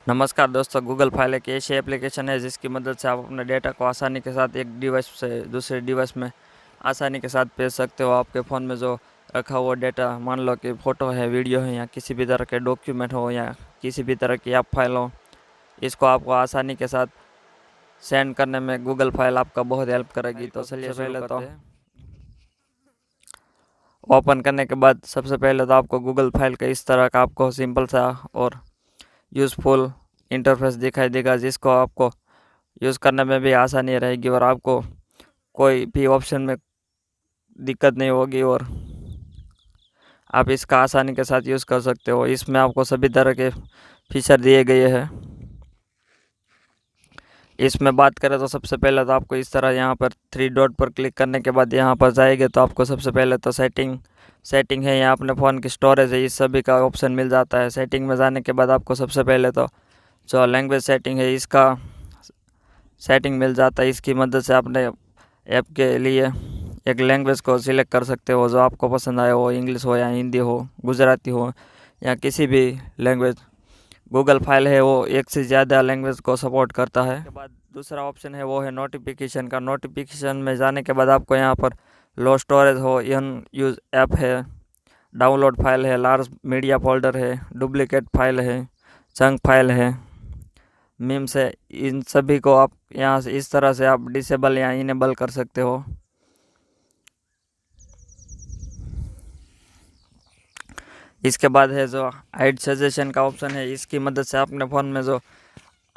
नमस्कार दोस्तों, Google file एक ऐसी एप्लीकेशन है जिसकी मदद से आप अपने डेटा को आसानी के साथ एक डिवाइस से दूसरे डिवाइस में आसानी के साथ भेज सकते हो। आपके फ़ोन में जो रखा हुआ डेटा, मान लो कि फ़ोटो है, वीडियो है, या किसी भी तरह के डॉक्यूमेंट हो या किसी भी तरह की ऐप फाइल हो, इसको आपको आसानी के साथ सेंड करने में गूगल फाइल आपका बहुत हेल्प करेगी। तो चलिए पहले तो ओपन करने के बाद सबसे पहले तो आपको गूगल फाइल का इस तरह का आपको सिंपल सा और यूज़फुल इंटरफेस दिखाई देगा, जिसको आपको यूज़ करने में भी आसानी रहेगी और आपको कोई भी ऑप्शन में दिक्कत नहीं होगी और आप इसका आसानी के साथ यूज़ कर सकते हो। इसमें आपको सभी तरह के फीचर दिए गए हैं। इसमें बात करें तो सबसे पहले तो आपको इस तरह यहाँ पर 3 डॉट पर क्लिक करने के बाद यहाँ पर जाएंगे तो आपको सबसे पहले तो सेटिंग है, यहाँ अपने फ़ोन की स्टोरेज है, इस सभी का ऑप्शन मिल जाता है। सेटिंग में जाने के बाद आपको सबसे पहले तो जो लैंग्वेज सेटिंग है इसका सेटिंग मिल जाता है। इसकी मदद से अपने ऐप के लिए एक लैंग्वेज को सिलेक्ट कर सकते हो जो आपको पसंद आए, हो इंग्लिश हो या हिंदी हो, गुजराती हो या किसी भी लैंग्वेज। गूगल फाइल है वो एक से ज़्यादा लैंग्वेज को सपोर्ट करता है। उसके बाद दूसरा ऑप्शन है वो है नोटिफिकेशन का। नोटिफिकेशन में जाने के बाद आपको यहाँ पर लो स्टोरेज हो, यूज ऐप है, डाउनलोड फाइल है, लार्ज मीडिया फोल्डर है, डुप्लीकेट फाइल है, चंक फाइल है, मीम्स है, इन सभी को आप यहाँ से इस तरह से आप डिसेबल या इनेबल कर सकते हो। इसके बाद है जो हाइड सजेशन का ऑप्शन है, इसकी मदद से अपने फ़ोन में जो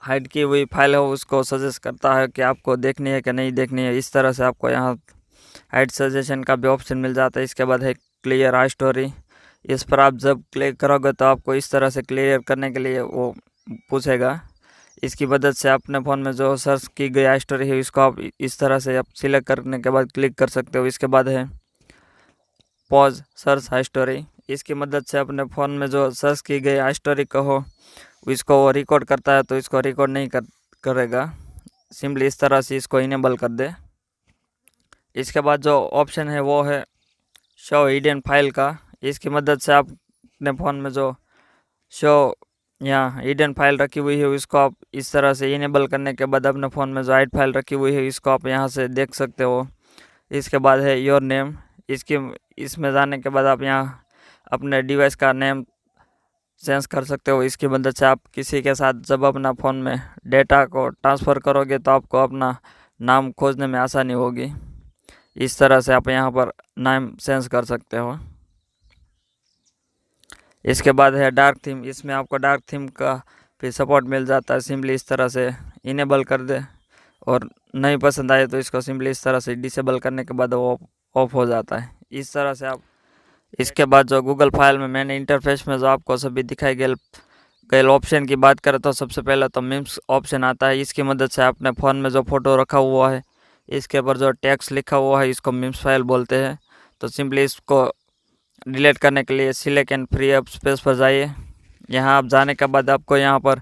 हाइड की हुई फाइल हो उसको सजेस्ट करता है कि आपको देखनी है कि नहीं देखनी है। इस तरह से आपको यहाँ हाइड सजेशन का भी ऑप्शन मिल जाता है। इसके बाद है क्लियर आई स्टोरी। इस पर आप जब क्लिक करोगे तो आपको इस तरह से क्लियर करने के लिए वो पूछेगा। इसकी मदद से अपने फ़ोन में जो सर्च की गई आई स्टोरी है इसको आप इस तरह से आप सिलेक्ट करने के बाद क्लिक कर सकते हो। इसके बाद है पॉज सर्च हाई स्टोरी। इसकी मदद से अपने फ़ोन में जो सर्च की गई हाई स्टोरी को हो इसको वो रिकॉर्ड करता है, तो इसको रिकॉर्ड नहीं करेगा। सिंपली इस तरह से इसको इनेबल कर दे। इसके बाद जो ऑप्शन है वो है शो हिडन फाइल का। इसकी मदद से आप अपने फ़ोन में जो शो या हिडन फाइल रखी हुई है इसको आप इस तरह से इनेबल करने के बाद अपने फ़ोन में जो हाइड फाइल रखी हुई है इसको आप यहाँ से देख सकते हो। इसके बाद है योर नेम। इसमें जाने के बाद आप यहाँ अपने डिवाइस का नेम चेंज कर सकते हो। इसकी मदद से आप किसी के साथ जब अपना फ़ोन में डेटा को ट्रांसफ़र करोगे तो आपको अपना नाम खोजने में आसानी होगी। इस तरह से आप यहाँ पर नाम चेंज कर सकते हो। इसके बाद है डार्क थीम। इसमें आपको डार्क थीम का भी सपोर्ट मिल जाता है। सिंपली इस तरह से इनेबल कर दे और नहीं पसंद आए तो इसको सिंपली इस तरह से डिसेबल करने के बाद वो ऑफ हो जाता है। इस तरह से आप इसके बाद जो गूगल फाइल में मैंने इंटरफेस में जो आपको सभी दिखाई गए ऑप्शन की बात करें तो सबसे पहले तो मीम्स ऑप्शन आता है। इसकी मदद से अपने फ़ोन में जो फ़ोटो रखा हुआ है इसके ऊपर जो टेक्स्ट लिखा हुआ है इसको मीम्स फाइल बोलते हैं। तो सिंपली इसको डिलीट करने के लिए select and free up space पर जाइए। यहाँ आप जाने के बाद आपको यहाँ पर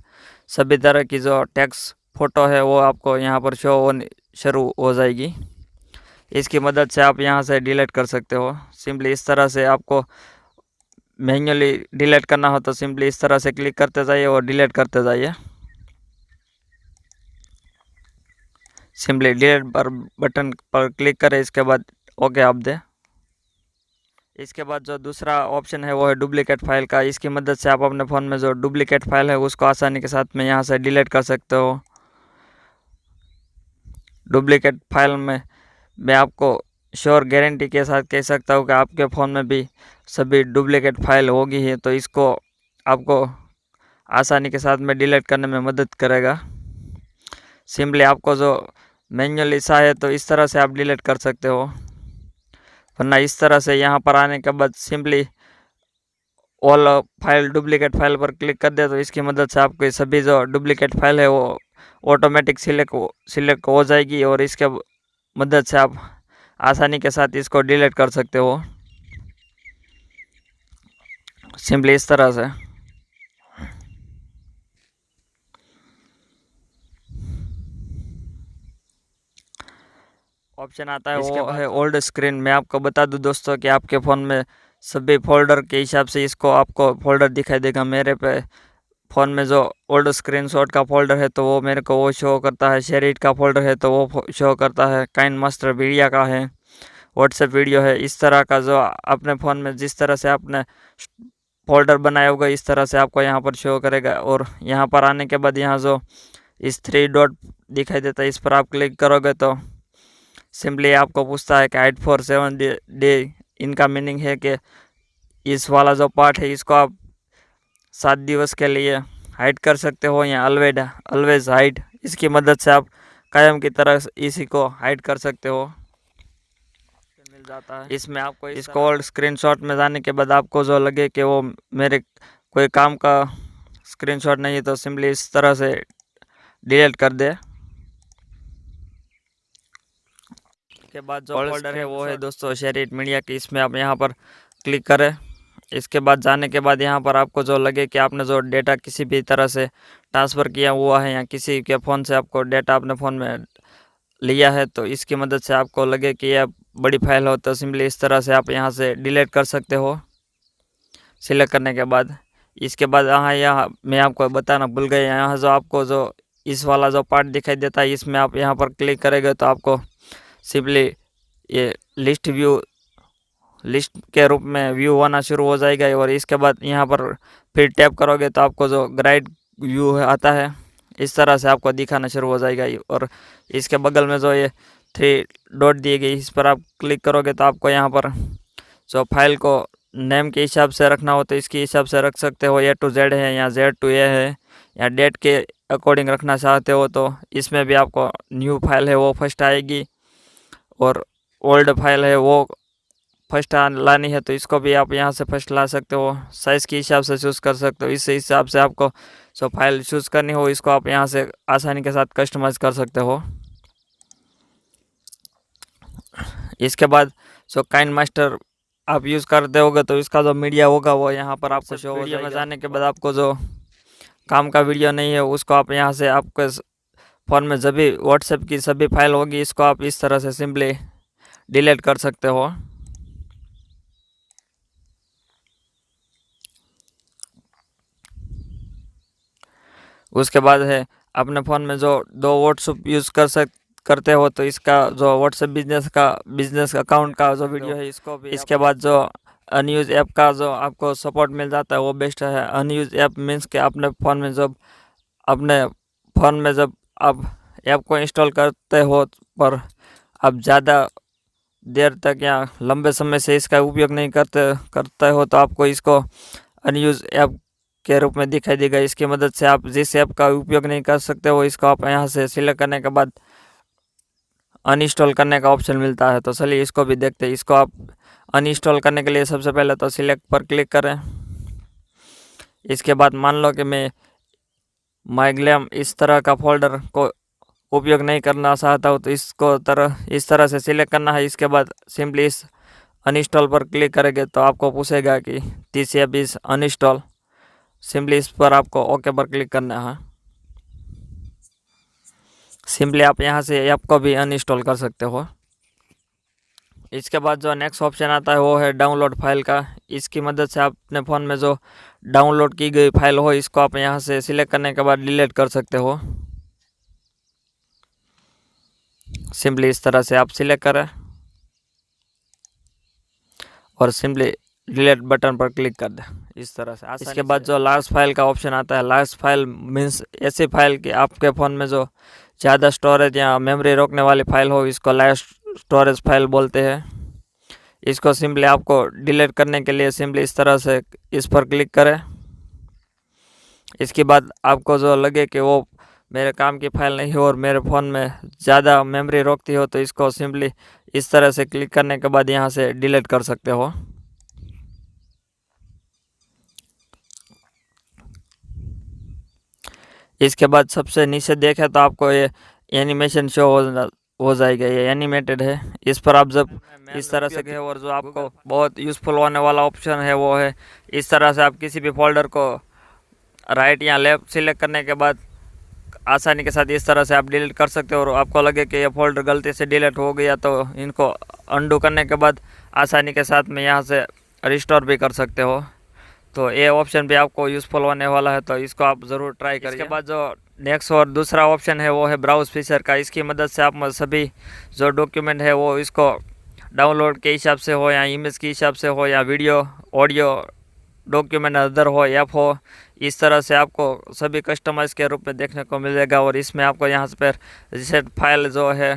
सभी तरह की जो टेक्स्ट फ़ोटो है वो आपको यहाँ पर शो होनी शुरू हो जाएगी। इसकी मदद से आप यहाँ से डिलीट कर सकते हो। सिंपली इस तरह से आपको मैन्युअली डिलीट करना हो तो सिंपली इस तरह से क्लिक करते जाइए और डिलीट करते जाइए। सिंपली डिलीट पर बटन पर क्लिक करें, इसके बाद ओके आप दें। इसके बाद जो दूसरा ऑप्शन है वो है डुप्लीकेट फाइल का। इसकी मदद से आप अपने फ़ोन में जो डुप्लीकेट फाइल है उसको आसानी के साथ में यहाँ से डिलीट कर सकते हो। डुप्लीकेट फाइल में मैं आपको श्योर गारंटी के साथ कह सकता हूँ कि आपके फ़ोन में भी सभी डुप्लीकेट फाइल होगी ही, तो इसको आपको आसानी के साथ में डिलीट करने में मदद करेगा। सिंपली आपको जो मैन्युअली सा है तो इस तरह से आप डिलीट कर सकते हो, वरना इस तरह से यहाँ पर आने के बाद simply all file duplicate file पर क्लिक कर दे तो इसकी मदद से आपके सभी जो डुप्लीकेट फाइल है वो ऑटोमेटिक सिलेक्ट हो जाएगी और इसके मदद से आप आसानी के साथ इसको डिलीट कर सकते हो। सिंपली इस तरह से ऑप्शन आता है वो है ओल्ड स्क्रीन। मैं आपको बता दूं दोस्तों कि आपके फ़ोन में सभी फोल्डर के हिसाब से इसको आपको फोल्डर दिखाई देगा। मेरे पे फ़ोन में जो ओल्ड स्क्रीनशॉट का फ़ोल्डर है तो वो मेरे को वो शो करता है, शेयरिट का फ़ोल्डर है तो वो शो करता है, काइनमास्टर मीडिया का है, व्हाट्सएप वीडियो है। इस तरह का जो अपने फ़ोन में जिस तरह से आपने फ़ोल्डर बनाया होगा इस तरह से आपको यहाँ पर शो करेगा। और यहाँ पर आने के बाद यहाँ जो इस 3 डॉट दिखाई देता है इस पर आप क्लिक करोगे तो सिंपली आपको पूछता है कि हाइड फॉर 7 डे। इनका मीनिंग है कि इस वाला जो पार्ट है इसको आप 7 दिवस के लिए हाइड कर सकते हो या ऑलवेज हाइड, इसकी मदद से आप कायम की तरह इसी को हाइड कर सकते हो, मिल जाता है। इसमें आपको इसको ओल्ड स्क्रीनशॉट में जाने के बाद आपको जो लगे कि वो मेरे कोई काम का स्क्रीनशॉट नहीं है तो सिंपली इस तरह से डिलीट कर दे। के बाद जो फोल्डर है वो है दोस्तों शेयरिट मीडिया की, इसमें आप यहाँ पर क्लिक करें। इसके बाद जाने के बाद यहाँ पर आपको जो लगे कि आपने जो डेटा किसी भी तरह से ट्रांसफ़र किया हुआ है या किसी के फ़ोन से आपको डेटा अपने फ़ोन में लिया है तो इसकी मदद से आपको लगे कि यह बड़ी फाइल हो तो सिंपली इस तरह से आप यहाँ से डिलीट कर सकते हो सिलेक्ट करने के बाद। इसके बाद यहाँ मैं आपको बताना भूल गया, यहाँ जो आपको जो इस वाला जो पार्ट दिखाई देता है इसमें आप यहाँ पर क्लिक करेंगे तो आपको सिंपली ये लिस्ट के रूप में व्यू आना शुरू हो जाएगा। और इसके बाद यहाँ पर फिर टैप करोगे तो आपको जो ग्राइड व्यू आता है इस तरह से आपको दिखाना शुरू हो जाएगा। और इसके बगल में जो ये 3 डॉट दिए गए इस पर आप क्लिक करोगे तो आपको यहाँ पर जो फाइल को नेम के हिसाब से रखना हो तो इसके हिसाब से रख सकते हो, A to Z है या Z to A है या डेट के अकॉर्डिंग रखना चाहते हो तो इसमें भी आपको न्यू फाइल है वो फर्स्ट आएगी और ओल्ड फाइल है वो फर्स्ट लानी है तो इसको भी आप यहाँ से फर्स्ट ला सकते हो। साइज़ के हिसाब से चूज़ कर सकते हो, इस हिसाब से आपको जो फाइल चूज़ करनी हो इसको आप यहाँ से आसानी के साथ कस्टमाइज़ कर सकते हो। इसके बाद जो काइनमास्टर आप यूज़ करते होगे तो इसका जो मीडिया होगा वो यहाँ पर आपको शो हो जाएगा। में जाने के बाद आपको जो काम का वीडियो नहीं है उसको आप यहाँ से आपके फ़ोन में जब भी व्हाट्सएप की सभी फाइल होगी इसको आप इस तरह से सिंपली डिलीट कर सकते हो। उसके बाद है अपने फ़ोन में जो 2 व्हाट्सएप यूज़ करते हो तो इसका जो व्हाट्सएप बिजनेस अकाउंट का जो वीडियो है इसको भी। इसके बाद जो अनयूज ऐप का जो आपको सपोर्ट मिल जाता है वो बेस्ट है। अनयूज ऐप मीन्स कि अपने फ़ोन में जब आप ऐप को इंस्टॉल करते हो पर आप ज़्यादा देर तक या लंबे समय से इसका उपयोग नहीं करते हो तो आपको इसको अनयूज ऐप के रूप में दिखाई देगा। इसकी मदद से आप जिस ऐप का उपयोग नहीं कर सकते हो इसको आप यहाँ से सिलेक्ट करने के बाद अनइंस्टॉल करने का ऑप्शन मिलता है। तो चलिए इसको भी देखते हैं। इसको आप अनइंस्टॉल करने के लिए सबसे पहले तो सिलेक्ट पर क्लिक करें। इसके बाद मान लो कि मैं माइग्लेम इस तरह का फोल्डर को उपयोग नहीं करना चाहता हूँ तो इस तरह से सिलेक्ट करना है। इसके बाद सिंपली इस अनइंस्टॉल पर क्लिक करेंगे तो आपको पूछेगा कि this app is uninstall, simply इस पर आपको ओके पर क्लिक करना है। सिंपली आप यहाँ से ऐप को भी अनइंस्टॉल कर सकते हो। इसके बाद जो नेक्स्ट ऑप्शन आता है वो है डाउनलोड फाइल का। इसकी मदद से आप अपने फ़ोन में जो डाउनलोड की गई फाइल हो इसको आप यहाँ से सिलेक्ट करने के बाद डिलीट कर सकते हो। सिंपली इस तरह से आप सिलेक्ट करें और सिंपली डिलीट बटन पर क्लिक कर दें इस तरह से। इसके बाद जो लार्ज फाइल का ऑप्शन आता है, लार्ज फाइल मीन्स ऐसी फाइल कि आपके फ़ोन में जो ज़्यादा स्टोरेज या मेमोरी रोकने वाली फाइल हो इसको लार्ज स्टोरेज फाइल बोलते हैं। इसको सिंपली आपको डिलीट करने के लिए सिंपली इस तरह से इस पर क्लिक करें। इसके बाद आपको जो लगे कि वो मेरे काम की फाइल नहीं हो और मेरे फ़ोन में ज़्यादा मेमोरी रोकती हो तो इसको सिंपली इस तरह से क्लिक करने के बाद यहाँ से डिलीट कर सकते हो। इसके बाद सबसे नीचे देखें तो आपको ये एनिमेशन शो हो जाएगा, ये एनिमेटेड है। इस पर आप जब इस तरह से गए और जो आपको बहुत यूज़फुल होने वाला ऑप्शन है वो है इस तरह से आप किसी भी फोल्डर को राइट या लेफ्ट सिलेक्ट करने के बाद आसानी के साथ इस तरह से आप डिलीट कर सकते हो। और आपको लगे कि ये फोल्डर गलती से डिलीट हो गया तो इनको अंडू करने के बाद आसानी के साथ में यहाँ से रिस्टोर भी कर सकते हो। तो ये ऑप्शन भी आपको यूज़फुल होने वाला है, तो इसको आप ज़रूर ट्राई करिए। इसके बाद जो नेक्स्ट और दूसरा ऑप्शन है वो है ब्राउज़ फीचर का। इसकी मदद से आप सभी जो डॉक्यूमेंट है वो इसको डाउनलोड के हिसाब से हो या इमेज के हिसाब से हो या वीडियो ऑडियो डॉक्यूमेंट अदर हो ऐप हो, इस तरह से आपको सभी कस्टमाइज़ के रूप में देखने को मिलेगा। और इसमें आपको यहाँ पर रिसेट फाइल जो है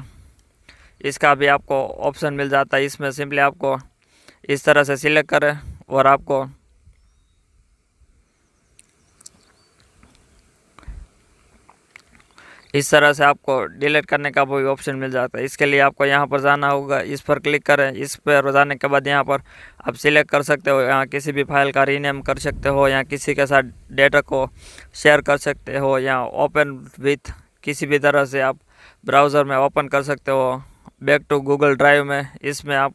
इसका भी आपको ऑप्शन मिल जाता है। इसमें सिंपली आपको इस तरह से सिलेक्ट करें और आपको इस तरह से आपको डिलीट करने का वो ऑप्शन मिल जाता है। इसके लिए आपको यहाँ पर जाना होगा, इस पर क्लिक करें। इस पर जाने के बाद यहाँ पर आप सिलेक्ट कर सकते हो, यहाँ किसी भी फाइल का रीनेम कर सकते हो या किसी के साथ डेटा को शेयर कर सकते हो या ओपन विथ किसी भी तरह से आप ब्राउज़र में ओपन कर सकते हो। बैक टू गूगल ड्राइव में इसमें आप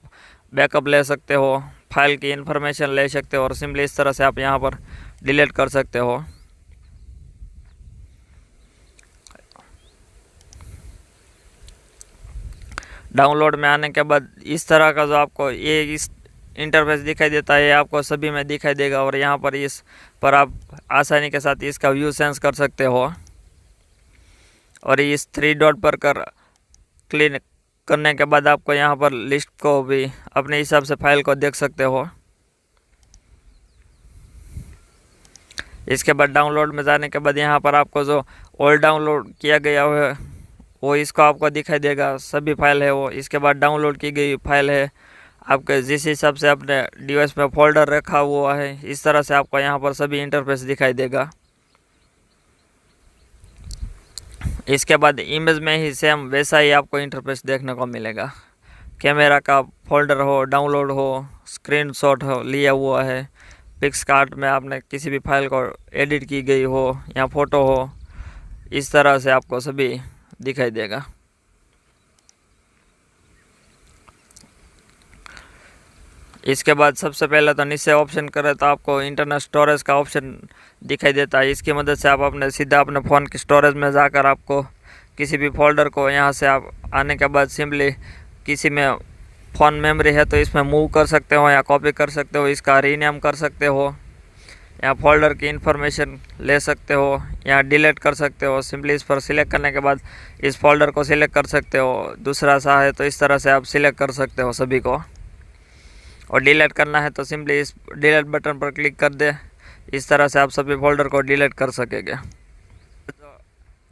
बैकअप ले सकते हो, फाइल की इन्फॉर्मेशन ले सकते हो और सिंपली इस तरह से आप यहाँ पर डिलीट कर सकते हो। डाउनलोड में आने के बाद इस तरह का जो आपको ये इस इंटरफेस दिखाई देता है, आपको सभी में दिखाई देगा। और यहाँ पर इस पर आप आसानी के साथ इसका व्यू सेंस कर सकते हो और इस 3 डॉट पर क्लिक करने के बाद आपको यहाँ पर लिस्ट को भी अपने हिसाब से फाइल को देख सकते हो। इसके बाद डाउनलोड में जाने के बाद यहाँ पर आपको जो ओल्ड डाउनलोड किया गया है वो इसको आपको दिखाई देगा, सभी फाइल है वो। इसके बाद डाउनलोड की गई फाइल है आपके जिस हिसाब से अपने डिवाइस में फोल्डर रखा हुआ है, इस तरह से आपको यहाँ पर सभी इंटरफेस दिखाई देगा। इसके बाद इमेज में ही सेम वैसा ही आपको इंटरफेस देखने को मिलेगा। कैमरा का फोल्डर हो, डाउनलोड हो, स्क्रीनशॉट हो लिया हुआ है, पिक्सआर्ट में आपने किसी भी फाइल को एडिट की गई हो या फ़ोटो हो, इस तरह से आपको सभी दिखाई देगा। इसके बाद सबसे पहले तो नीचे ऑप्शन करें तो आपको इंटरनल स्टोरेज का ऑप्शन दिखाई देता है। इसकी मदद से आप अपने सीधा अपने फ़ोन की स्टोरेज में जाकर आपको किसी भी फोल्डर को यहाँ से आप आने के बाद सिंपली किसी में फ़ोन मेमोरी है तो इसमें मूव कर सकते हो या कॉपी कर सकते हो, इसका रीनेम कर सकते हो या फोल्डर की इन्फॉर्मेशन ले सकते हो या डिलीट कर सकते हो। सिंपली इस पर सिलेक्ट करने के बाद इस फोल्डर को सिलेक्ट कर सकते हो, दूसरा सा है तो इस तरह से आप सिलेक्ट कर सकते हो सभी को। और डिलीट करना है तो सिंपली इस डिलीट बटन पर क्लिक कर दे, इस तरह से आप सभी फोल्डर को डिलीट कर सकेंगे। जो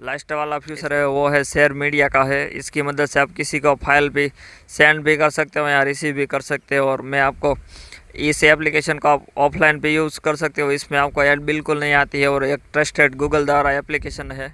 लास्ट वाला फीचर है वो है शेयर मीडिया का है। इसकी मदद से आप किसी को फाइल भी सेंड भी कर सकते हो या रिसीव भी कर सकते हो। और मैं आपको इस एप्लीकेशन को आप ऑफलाइन पे यूज़ कर सकते हो, इसमें आपको ऐड बिल्कुल नहीं आती है और एक ट्रस्टेड गूगल द्वारा एप्लीकेशन है।